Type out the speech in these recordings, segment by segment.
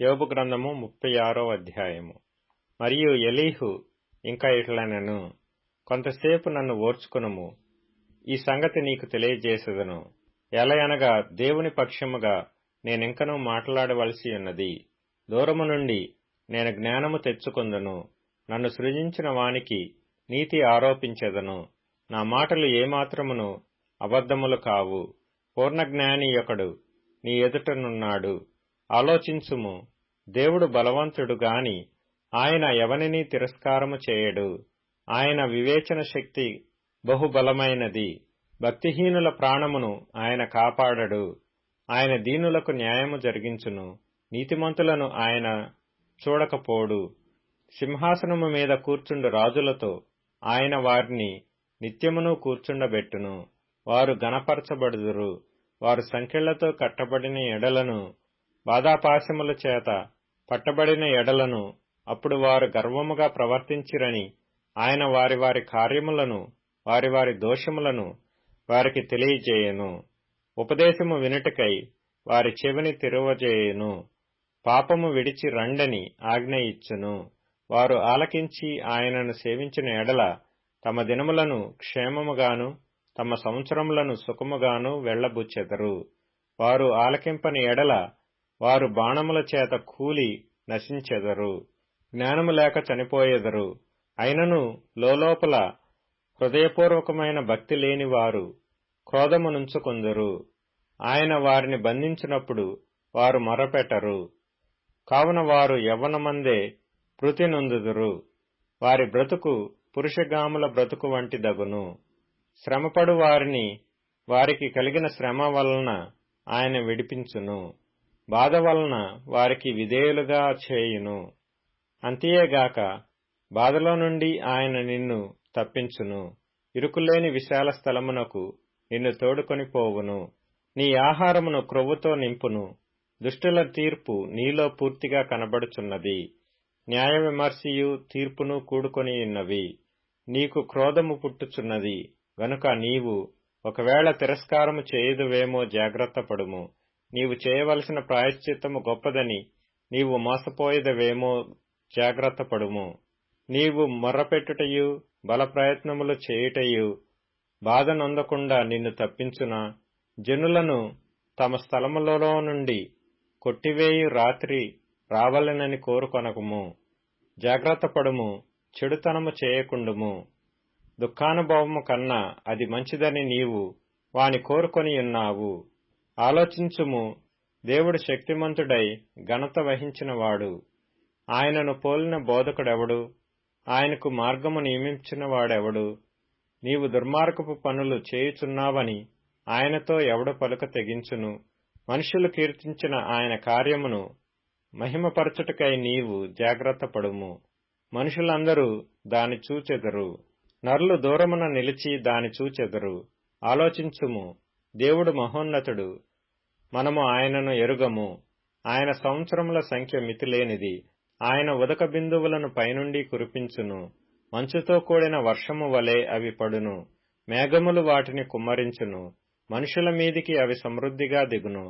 యోబు గ్రంథము 36వ అధ్యాయము. మరియు ఎలీహు ఇంకా ఇట్లనెను, కొంతసేపు నన్ను ఓర్చుకొనుము, ఈ సంగతి నీకు తెలియజేసెదను. ఎలయనగా దేవుని పక్షముగా నేనింకనూ మాట్లాడవలసి ఉన్నది. దూరము నుండి నేను జ్ఞానము తెచ్చుకొందును. నన్ను సృజించిన వానికి నీతి ఆరోపించెదను. నా మాటలు ఏమాత్రమును అబద్ధములు కావు. పూర్ణజ్ఞాని ఒకడు నీ ఎదుటనున్నాడు. ఆలోచించుము, దేవుడు బలవంతుడు గాని ఆయన ఎవనినీ తిరస్కారము చేయడు. ఆయన వివేచన శక్తి బహుబలమైనది. భక్తిహీనుల ప్రాణమును ఆయన కాపాడడు. ఆయన దీనులకు న్యాయము జరిగించును. నీతిమంతులను ఆయన చూడకపోడు. సింహాసనము మీద కూర్చుండు రాజులతో ఆయన వారిని నిత్యమును కూర్చుండబెట్టును. వారు గణపరచబడుదురు. వారు సంకెళ్లతో కట్టబడిన ఎడలను, బాధాపాశముల చేత పట్టబడిన ఎడలను, అప్పుడు వారు గర్వముగా ప్రవర్తించిరని ఆయన వారి వారి కార్యములను వారి వారి దోషములను వారికి తెలియజేయను. ఉపదేశము వినుటకై వారి చెవిని తెరువజేయును. పాపము విడిచి రండని ఆజ్ఞ ఇచ్చును. వారు ఆలకించి ఆయనను సేవించిన ఎడల తమ దినములను క్షేమముగాను తమ సంవత్సరములను సుఖముగాను వెళ్లబుచ్చెదరు. వారు ఆలకింపని ఎడల వారు బాణముల చేత కూలి నశించెదరు. జ్ఞానము లేక చనిపోయెదరు. అయినను లోలోపల హృదయపూర్వకమైన భక్తి లేని వారు క్రోధమునుంచుకొందురు. ఆయన వారిని బంధించినప్పుడు వారు మొరపెట్టరు. కావున వారు యవ్వనమందే మృతి నొందుదురు. వారి బ్రతుకు పురుషగాముల బ్రతుకు వంటి దగును. శ్రమపడు వారిని వారికి కలిగిన శ్రమ వలన ఆయన విడిపించును. బాధ వలన వారికి విధేయులుగా చేయును. అంతేగాక బాధలో నుండి ఆయన నిన్ను తప్పించును. ఇరుకులేని విశాల స్థలమునకు నిన్ను తోడుకొని పోవును. నీ ఆహారమును క్రొవ్వుతో నింపును. దుష్టుల తీర్పు నీలో పూర్తిగా కనబడుచున్నది. న్యాయ విమర్శయు తీర్పును కూడుకొని ఉన్నవి. నీకు క్రోధము పుట్టుచున్నది గనుక నీవు ఒకవేళ తిరస్కారము చేయుదువేమో జాగ్రత్త పడుము. నీవు చేయవలసిన ప్రాయశ్చిత్తము గొప్పదని నీవు మోసపోయేదవేమో జాగ్రత్త పడుము. నీవు మొర్రపెట్టుటయు బల ప్రయత్నములు చేయుటయు బాధ నొందకుండా నిన్ను తప్పించునా? జనులను తమ స్థలములలో నుండి కొట్టివేయు రాత్రి రావలెనని కోరుకొనకుము. జాగ్రత్త పడుము, చెడుతనము చేయకుండుము. దుఃఖానుభవము కన్నా అది మంచిదని నీవు వాని కోరుకొని ఉన్నావు. ఆలోచించుము, దేవుడు శక్తిమంతుడై ఘనత వహించినవాడు. ఆయనను పోలిన బోధకుడెవడు? ఆయనకు మార్గము నియమించిన వాడెవడు? నీవు దుర్మార్గపు పనులు చేయుచున్నావని ఆయనతో ఎవడు పలుక తెగించును? మనుషులు కీర్తించిన ఆయన కార్యమును మహిమపరచుటకై నీవు జాగ్రత్త పడుము. మనుషులందరూ దాని చూచెదరు. నరులు దూరమున నిలిచి దాని చూచెదరు. ఆలోచించుము, దేవుడు మహోన్నతుడు, మనము ఆయనను ఎరుగము. ఆయన సంవత్సరముల సంఖ్య మితిలేనిది. ఆయన ఉదక బిందువులను పైనుండి కురిపించును. మంచుతో కూడిన వర్షము వలె అవి పడును. మేఘములు వాటిని కుమ్మరించును. మనుషుల మీదికి అవి సమృద్ధిగా దిగును.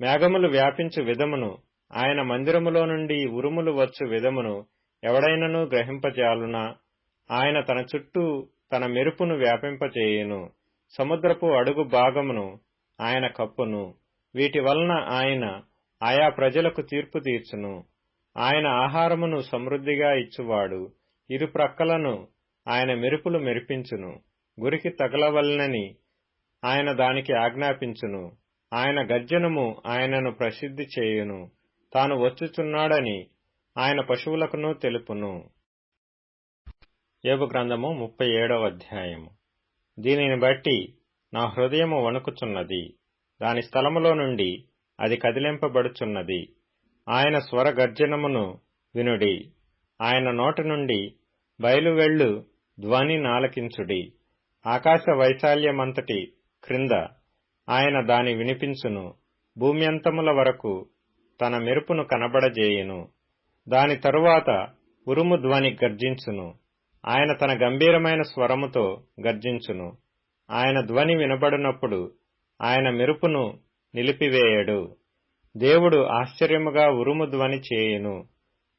మేఘములు వ్యాపించు విధమును, ఆయన మందిరములో నుండి ఉరుములు వచ్చు విధమును ఎవడైనను గ్రహింపజాలునా? ఆయన తన చుట్టూ తన మెరుపును వ్యాపింపచేయును. సముద్రపు అడుగు భాగమును ఆయన కప్పును. వీటి వలన ఆయన ఆయా ప్రజలకు తీర్పు తీర్చును. ఆయన ఆహారమును సమృద్ధిగా ఇచ్చువాడు. ఇరు ప్రక్కలను ఆయన మెరుపులు మెరిపించును. గురికి తగలవలెనని ఆయన దానికి ఆజ్ఞాపించును. ఆయన గర్జనము ఆయనను ప్రసిద్ధి చేయును. తాను వచ్చుచున్నాడని ఆయన పశువులకును తెలుపును. యోబు గ్రంథము 37వ అధ్యాయము. దీనిని బట్టి నా హృదయము వణుకుచున్నది. దాని స్థలములో నుండి అది కదిలింపబడుచున్నది. ఆయన స్వర గర్జనమును వినుడి. ఆయన నోటి నుండి బయలువెళ్ళు ధ్వని నాలకించుడి. ఆకాశ వైశాల్యమంతటి క్రింద ఆయన దాని వినిపించును. భూమ్యంతముల వరకు తన మెరుపును కనబడజేయును. దాని తరువాత ఉరుము ధ్వని గర్జించును. ఆయన తన గంభీరమైన స్వరముతో గర్జించును. ఆయన ధ్వని వినబడినప్పుడు ఆయన మెరుపును నిలిపివేయడు. దేవుడు ఆశ్చర్యముగా ఉరుము ధ్వని చేయును.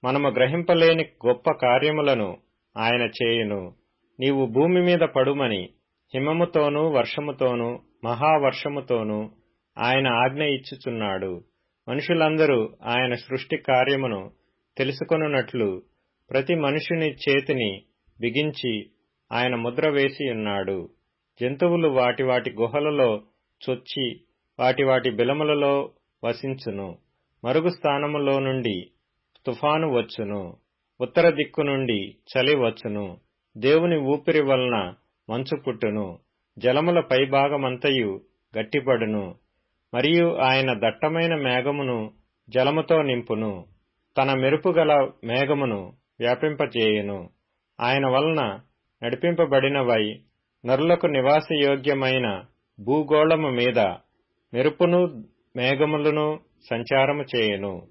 మనము గ్రహింపలేని గొప్ప కార్యములను ఆయన చేయును. నీవు భూమి మీద పడుమని హిమముతోనూ వర్షముతోనూ మహావర్షముతోనూ ఆయన ఆజ్ఞ ఇచ్చుచున్నాడు. మనుషులందరూ ఆయన సృష్టి కార్యమును తెలుసుకొనున్నట్లు ప్రతి మనుషుని చేతిని బిగించి ఆయన ముద్ర వేసి ఉన్నాడు. జంతువులు వాటి వాటి గుహలలో చొచ్చి వాటి వాటి బిలములలో వసించును. మరుగు స్థానములో నుండి తుఫాను వచ్చును. ఉత్తర దిక్కు నుండి చలి వచ్చును. దేవుని ఊపిరి వలన మంచు పుట్టును. జలముల పైభాగమంతయు గట్టిపడును. మరియు ఆయన దట్టమైన మేఘమును జలముతో నింపును. తన మెరుపుగల మేఘమును వ్యాపింపజేయును. ఆయన వలన నడిపింపబడినవై నరులకు నివాసయోగ్యమైన భూగోళము మీద మెరుపును మేఘములను సంచారము చేయును.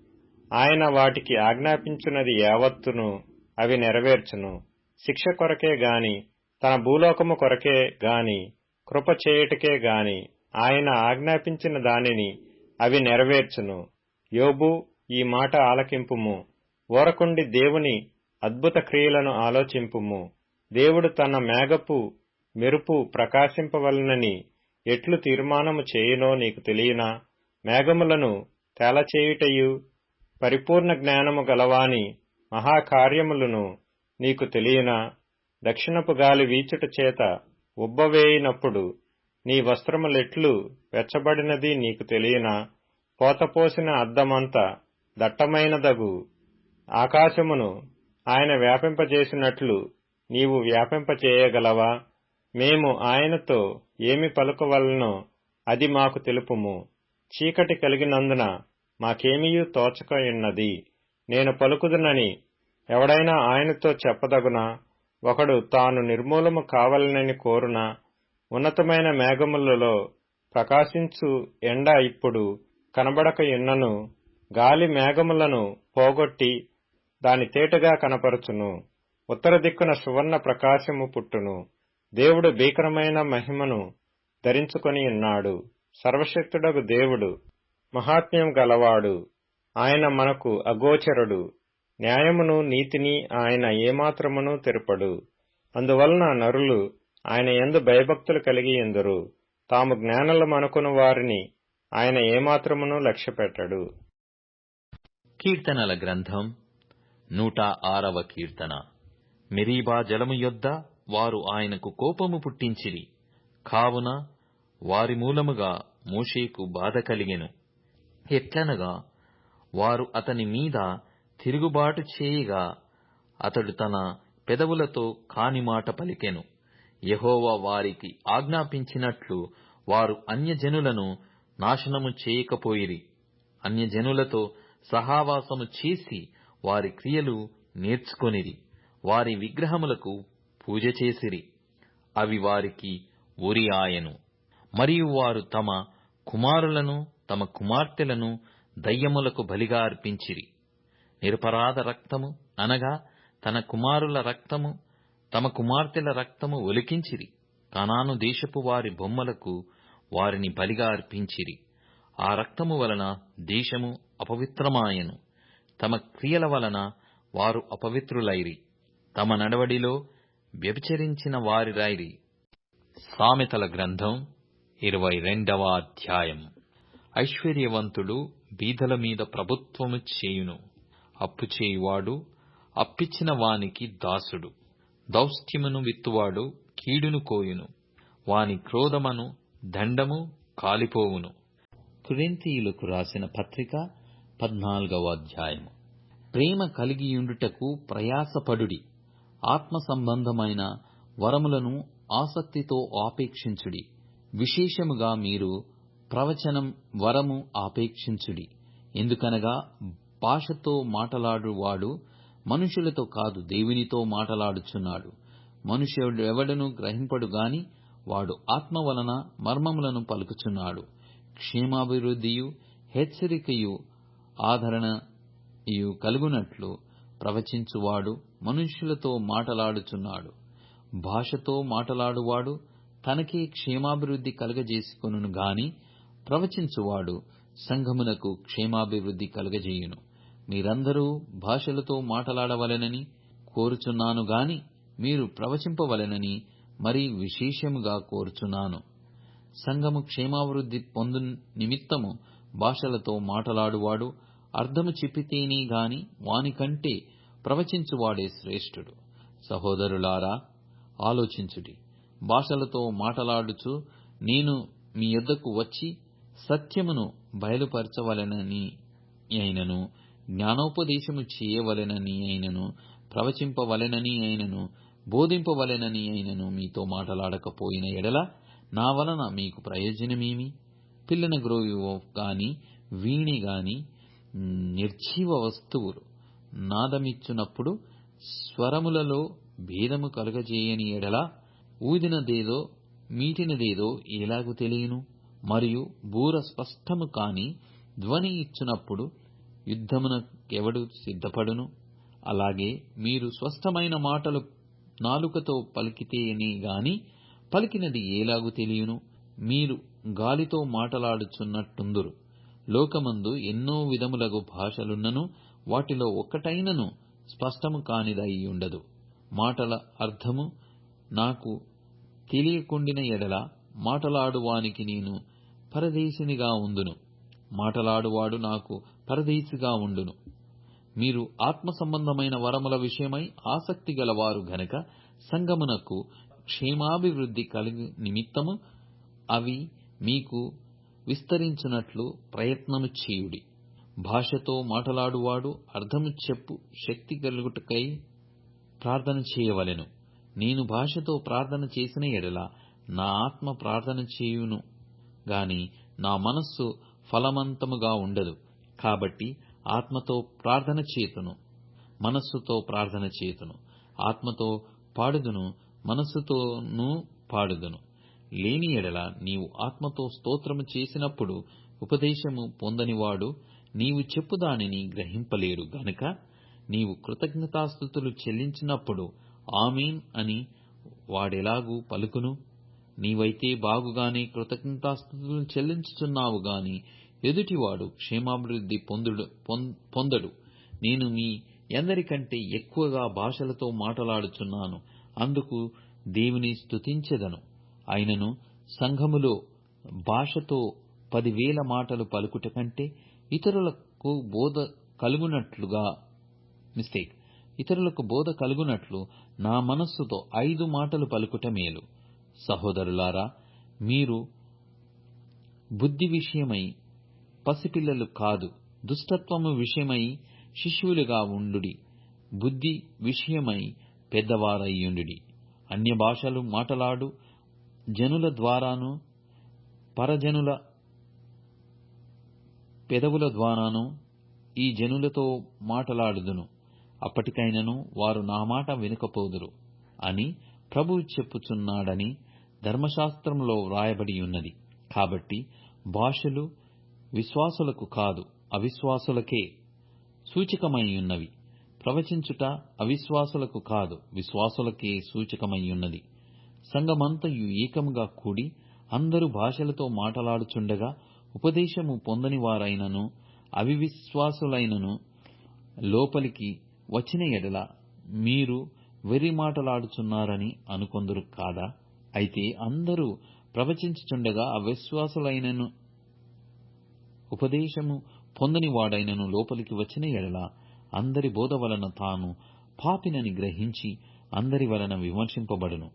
ఆయన వాటికి ఆజ్ఞాపించున్నది యావత్తును అవి నెరవేర్చును. శిక్ష కొరకే గాని తన భూలోకము కొరకే గాని కృప చేయుటకే గాని ఆయన ఆజ్ఞాపించిన దానిని అవి నెరవేర్చును. యోబు, ఈ మాట ఆలకింపుము. ఊరకుండి దేవుని అద్భుత క్రియలను ఆలోచింపుము. దేవుడు తన మేఘపు మెరుపు ప్రకాశింపవలనని ఎట్లు తీర్మానము చేయునో నీకు తెలియనా? మేఘములను తేలచేయుటయు పరిపూర్ణ జ్ఞానము గలవాని మహాకార్యములను నీకు తెలియనా? దక్షిణపు గాలి వీచుట చేత ఉబ్బవేయినప్పుడు నీ వస్త్రములెట్లు వెచ్చబడినది నీకు తెలియనా? పోతపోసిన అద్దమంత దట్టమైనదగు ఆకాశమును ఆయన వ్యాపింపజేసినట్లు నీవు వ్యాపింపచేయగలవా? మేము ఆయనతో ఏమి పలుకవలనో అది మాకు తెలుపుము. చీకటి కలిగినందున మాకేమీయూ తోచకయున్నది. నేను పలుకుదునని ఎవడైనా ఆయనతో చెప్పదగునా? ఒకడు తాను నిర్మూలము కావాలనని కోరునా? ఉన్నతమైన మేఘములలో ప్రకాశించు ఎండ ఇప్పుడు కనబడకయున్నను గాలి మేఘములను పోగొట్టి దాని తేటగా కనపరచును. ఉత్తర దిక్కున సువర్ణ ప్రకాశము పుట్టును. దేవుడు భీకరమైన మహిమను ధరించుకొని ఉన్నాడు. సర్వశక్తుడగు దేవుడు మహాత్మ్యం గలవాడు. ఆయన మనకు అగోచరుడు. న్యాయమును నీతిని ఆయన ఏమాత్రమును తెరుపడు. అందువలన నరులు ఆయన యందు భయభక్తులు కలిగి ఎందురు. తాము జ్ఞానులమనుకుని వారిని ఆయన ఏమాత్రమును లక్ష్యపెట్టడు. కీర్తనల గ్రంథం 106వ కీర్తన. మెరీబా జలము యొద్ద వారు ఆయనకు కోపము పుట్టించిరి. కావున వారి మూలముగా మోషేకు బాధ కలిగెను. ఎట్లనగా వారు అతని మీద తిరుగుబాటు చేయగా అతడు తన పెదవులతో కాని మాట పలికెను. యెహోవా వారికి ఆజ్ఞాపించినట్లు వారు అన్యజనులను నాశనము చేయకపోయిరి. అన్యజనులతో సహవాసము చేసి వారి క్రియలు నేర్చుకొనిరి. వారి విగ్రహములకు పూజ చేసిరి. అవి వారికి ఉరి ఆయను. మరియు వారు తమ కుమారులను తమ కుమార్తెలను దయ్యములకు బలిగా అర్పించిరి. నిరపరాధ రక్తము అనగా తన కుమారుల రక్తము తమ కుమార్తెల రక్తము ఒలికించిరి. కనాను దేశపు వారి బొమ్మలకు వారిని బలిగా అర్పించిరి. ఆ రక్తము వలన దేశము అపవిత్రమాయెను. తమ క్రియల వలన వారు అపవిత్రులైరి. తమ నడవడిలో వ్యభిచరించిన వారిరైరి. సామెతల గ్రంథం 22వ అధ్యాయం. ఐశ్వర్యవంతుడు బీదల మీద ప్రభుత్వము చేయును. అప్పు చేయువాడు అప్పిచ్చిన వానికి దాసుడు. దౌష్ట్యమును విత్తువాడు కీడును కోయును. వాని క్రోధమను దండము కాలిపోవును. కొరింథీయులకు రాసిన పత్రిక 14వ అధ్యాయము. ప్రేమ కలిగియుండుటకు ప్రయాసపడుడి. ఆత్మ సంబంధమైన వరములను ఆసక్తితో ఆపేక్షించుడి. విశేషముగా మీరు ప్రవచనం వరము ఆపేక్షించుడి. ఎందుకనగా భాషతో మాటలాడువాడు మనుషులతో కాదు దేవునితో మాటలాడుచున్నాడు. మనుష్యుడెవడను గ్రహింపడు గాని వాడు ఆత్మ వలన మర్మములను పలుకుచున్నాడు. క్షేమాభివృద్ధియు హెచ్చరికయు ఆదరణయు కలుగునట్లు ప్రవచించువాడు మనుష్యులతో మాటలాడుచున్నాడు. భాషతో మాటలాడువాడు తనకే క్షేమాభివృద్ధి కలుగజేసుకొనును గాని ప్రవచించువాడు సంఘమునకు క్షేమాభివృద్ధి కలుగజేయును. మీరందరూ భాషలతో మాటలాడవలెనని కోరుచున్నాను గాని మీరు ప్రవచింపవలెనని మరీ విశేషముగా కోరుచున్నాను. సంఘము క్షేమాభివృద్ధి పొందు నిమిత్తము భాషలతో మాటలాడువాడు అర్థము చెప్పితేనే గాని వానికంటే ప్రవచించువాడే శ్రేష్ఠుడు. సహోదరులారా, ఆలోచించుడి. భాషలతో మాటలాడుచు నేను మీ యొద్దకు వచ్చి సత్యమును బయలుపరచవలెనని అయినను, జ్ఞానోపదేశము చేయవలెనని అయినను, ప్రవచింపవలెనని అయినను, బోధింపవలెనని అయినను మీతో మాటలాడకపోయిన ఎడల నా వలన మీకు ప్రయోజనమేమి? పిల్లన గ్రోవి గాని వీణి గాని నిర్జీవ వస్తువులు నాదమిచ్చునప్పుడు స్వరములలో భేదము కలుగజేయని ఎడల ఊదినదేదో మీటినదేదో ఎలాగు తెలియను? మరియు బూర స్పష్టము కాని ధ్వని ఇచ్చునప్పుడు యుద్ధమునకెవడు సిద్ధపడును? అలాగే మీరు స్పష్టమైన మాటలు నాలుకతో పలికితేనే గాని పలికినది ఏలాగు తెలియను? మీరు గాలితో మాటలాడుచున్నట్టుందురు. లోకమందు ఎన్నో విధములగు భాషలున్నను వాటిలో ఒక్కటైనను స్పష్టము కానిదై ఉండదు. మాటల అర్థము నాకు తెలియకుండిన ఎడల మాటలాడువానికి నేను పరదేశినిగా ఉందును, మాటలాడువాడు నాకు పరదేశిగా ఉండును. మీరు ఆత్మ సంబంధమైన వరముల విషయమై ఆసక్తి గలవారు గనక సంఘమునకు క్షేమాభివృద్ధి కలుగు నిమిత్తము అవి మీకు విస్తరించునట్లు ప్రయత్నము చేయుడి. భాషతో మాటలాడువాడు అర్థము చెప్పు శక్తి కలుగుటకై ప్రార్థన చేయవలెను. నేను భాషతో ప్రార్థన చేసిన ఎడల నా ఆత్మ ప్రార్థన చేయును గాని నా మనస్సు ఫలవంతముగా ఉండదు. కాబట్టి ఆత్మతో ప్రార్థన చేతును, మనస్సుతో ప్రార్థన చేతును. ఆత్మతో పాడుదును, మనస్సుతోనూ పాడుదును. లేని ఎడల నీవు ఆత్మతో స్తోత్రము చేసినప్పుడు ఉపదేశము పొందనివాడు నీవు చెప్పు దానిని గ్రహింపలేడు గనుక నీవు కృతజ్ఞతాస్తుతులు చెల్లించినప్పుడు ఆమేన్ అని వాడెలాగూ పలుకును? నీవైతే బాగుగానే కృతజ్ఞతాస్తుతులు చెల్లించుచున్నావు గాని ఎదుటివాడు క్షేమాభివృద్ధి పొందడు. నేను మీ ఎందరికంటే ఎక్కువగా భాషలతో మాటలాడుచున్నాను, అందుకు దేవుని స్తుతించెదను. అయినను సంఘములో భాషతో 10,000 మాటలు పలుకుట కంటే ఇతరులకు బోధ కలుగునట్లు నా మనస్సుతో 5 మాటలు పలుకుట మేలు. సహోదరులారా, మీరు బుద్ధి విషయమై పసిపిల్లలు కాదు, దుష్టత్వము విషయమై శిశువులుగా ఉండుడి, బుద్ధి విషయమై పెద్దవారయ్యుండుడి. అన్య భాషలు మాటలాడు జనుల ద్వారాను పరజనుల పెదవుల ద్వారాను ఈ జనులతో మాటలాడుదును. అప్పటికైనను వారు నా మాట వినకపోదురు అని ప్రభువు చెప్పుచున్నాడని ధర్మశాస్త్రంలో వ్రాయబడి ఉన్నది. కాబట్టి భాషలు విశ్వాసులకు కాదు, అవిశ్వాసులకే సూచకమైయున్నవి. ప్రవచించుట అవిశ్వాసులకు కాదు, విశ్వాసులకే సూచకమైయున్నది. సంఘమంతయు ఏకముగా కూడి అందరూ భాషలతో మాటలాడుచుండగా ఉపదేశము పొందని వారైనను అవిశ్వాసులైనను లోపలికి వచ్చిన ఎడల మీరు వెర్రి మాటలాడుచున్నారని అనుకొందురు కాదా? అయితే అందరూ ప్రవచించుచుండగా అవిశ్వాసులైనను ఉపదేశము పొందని వాడైనను లోపలికి వచ్చిన ఎడల అందరి బోధ వలన తాను పాపినని గ్రహించి అందరి వలన విమర్శింపబడును.